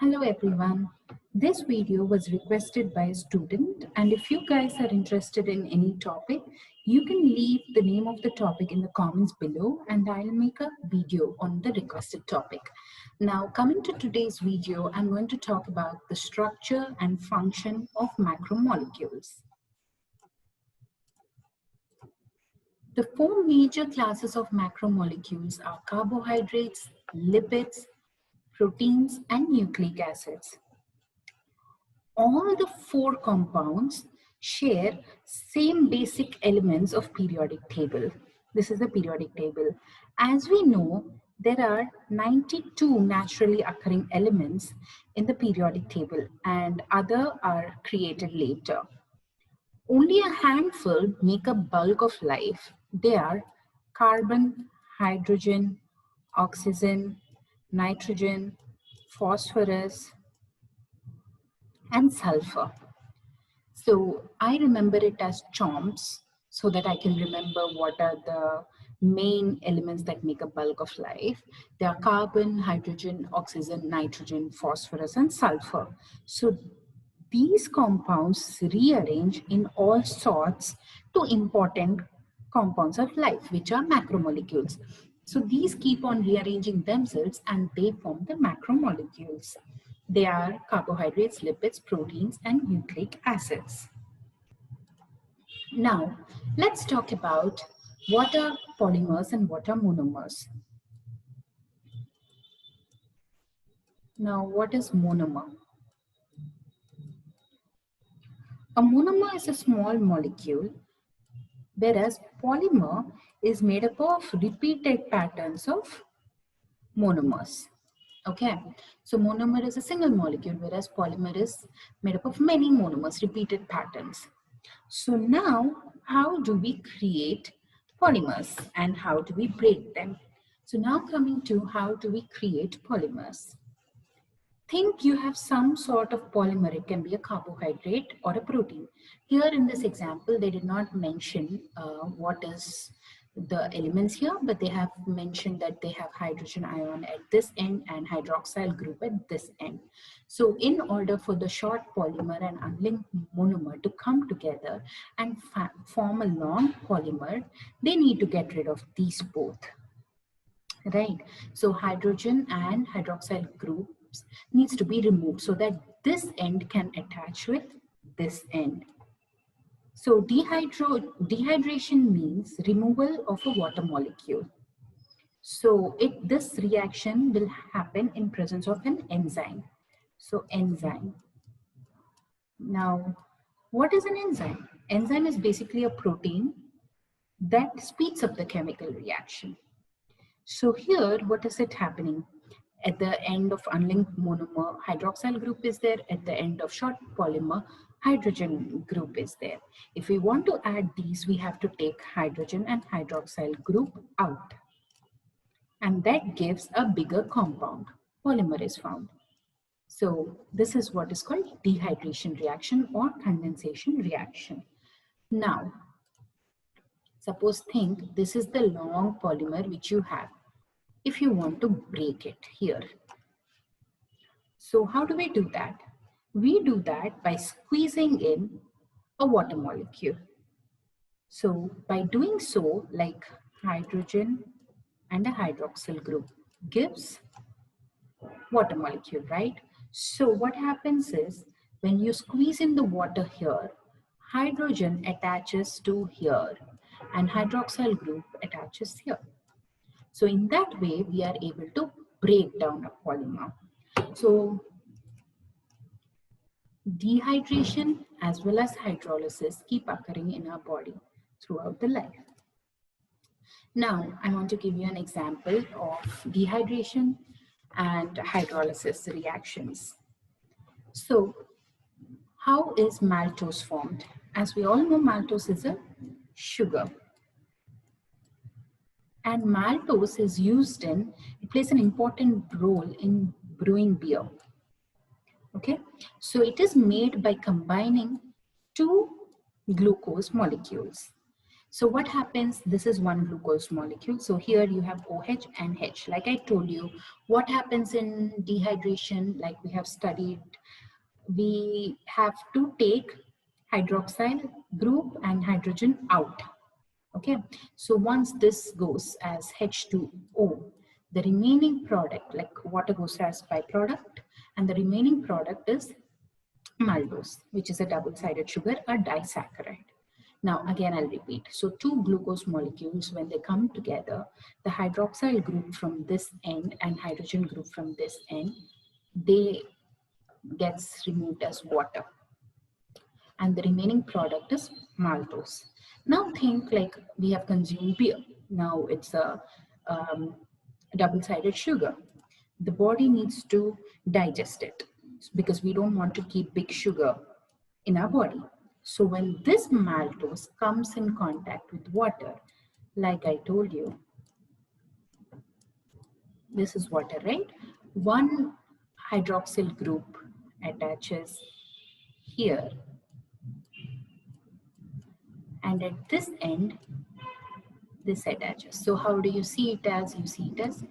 Hello everyone. This video was requested by a student, and if you guys are interested in any topic, you can leave the name of the topic in the comments below and I'll make a video on the requested topic. Now coming to today's video, I'm going to talk about the structure and function of macromolecules. The four major classes of macromolecules are carbohydrates, lipids, proteins, and nucleic acids. All the four compounds share same basic elements of periodic table. This is the periodic table. As we know, there are 92 naturally occurring elements in the periodic table and other are created later. Only a handful make up bulk of life. They are carbon, hydrogen, oxygen, nitrogen, phosphorus, and sulfur. So I remember it as CHOMPs so that I can remember what are the main elements that make a bulk of life. They are carbon, hydrogen, oxygen, nitrogen, phosphorus, and sulfur. So these compounds rearrange in all sorts to important compounds of life, which are macromolecules. So these keep on rearranging themselves and they form the macromolecules. They are carbohydrates, lipids, proteins, and nucleic acids. Now, let's talk about what are polymers and what are monomers. Now, what is monomer? A monomer is a small molecule, whereas polymer is made up of repeated patterns of monomers. Okay, so monomer is a single molecule, whereas polymer is made up of many monomers, repeated patterns. So now, how do we create polymers and how do we break them? So now coming to how do we create polymers? Think you have some sort of polymer. It can be a carbohydrate or a protein. Here in this example, they did not mention what is the elements here, but they have mentioned that they have hydrogen ion at this end and hydroxyl group at this end. So in order for the short polymer and unlinked monomer to come together and form a long polymer, they need to get rid of these both, right? So hydrogen and hydroxyl groups needs to be removed so that this end can attach with this end. So dehydration means removal of a water molecule. So this reaction will happen in presence of an enzyme. So enzyme. Now, what is an enzyme? Enzyme is basically a protein that speeds up the chemical reaction. So here, what is it happening? At the end of unlinked monomer, hydroxyl group is there. At the end of short polymer, hydrogen group is there. If we want to add these, we have to take hydrogen and hydroxyl group out. And that gives a bigger compound. Polymer is found. So this is what is called dehydration reaction or condensation reaction. Now, suppose think this is the long polymer which you have. If you want to break it here. So how do we do that? We do that by squeezing in a water molecule. So by doing so, like hydrogen and a hydroxyl group gives water molecule, right? So what happens is when you squeeze in the water here, hydrogen attaches to here and hydroxyl group attaches here. So in that way, we are able to break down a polymer. So dehydration as well as hydrolysis keep occurring in our body throughout the life. Now, I want to give you an example of dehydration and hydrolysis reactions. So, how is maltose formed? As we all know, maltose is a sugar. And maltose is used in, it plays an important role in brewing beer. Okay, so it is made by combining two glucose molecules. So what happens, this is one glucose molecule. So here you have OH and H. Like I told you, what happens in dehydration, like we have studied, we have to take hydroxyl group and hydrogen out. Okay, so once this goes as H2O, the remaining product, like water goes as byproduct, and the remaining product is maltose, which is a double-sided sugar, a disaccharide. Now, again, I'll repeat. So two glucose molecules, when they come together, the hydroxyl group from this end and hydrogen group from this end, they gets removed as water. And the remaining product is maltose. Now think like we have consumed beer. Now it's a double-sided sugar. The body needs to digest it because we don't want to keep big sugar in our body. So when this maltose comes in contact with water, like I told you, this is water, right? One hydroxyl group attaches here, and at this end, this attaches. So how do you see it as? You see it as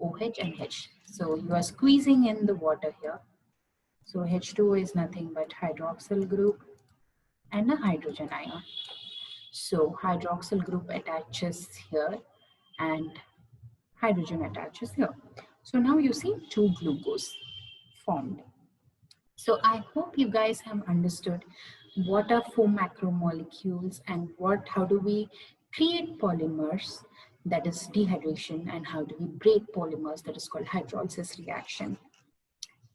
OH and H. So you are squeezing in the water here. So H2O is nothing but hydroxyl group and a hydrogen ion. So hydroxyl group attaches here and hydrogen attaches here. So now you see two glucose formed. So I hope you guys have understood what are four macromolecules and how do we create polymers, that is dehydration, and how do we break polymers, that is called hydrolysis reaction.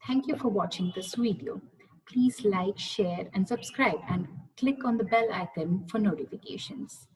Thank you for watching this video. Please like, share and subscribe and click on the bell icon for notifications.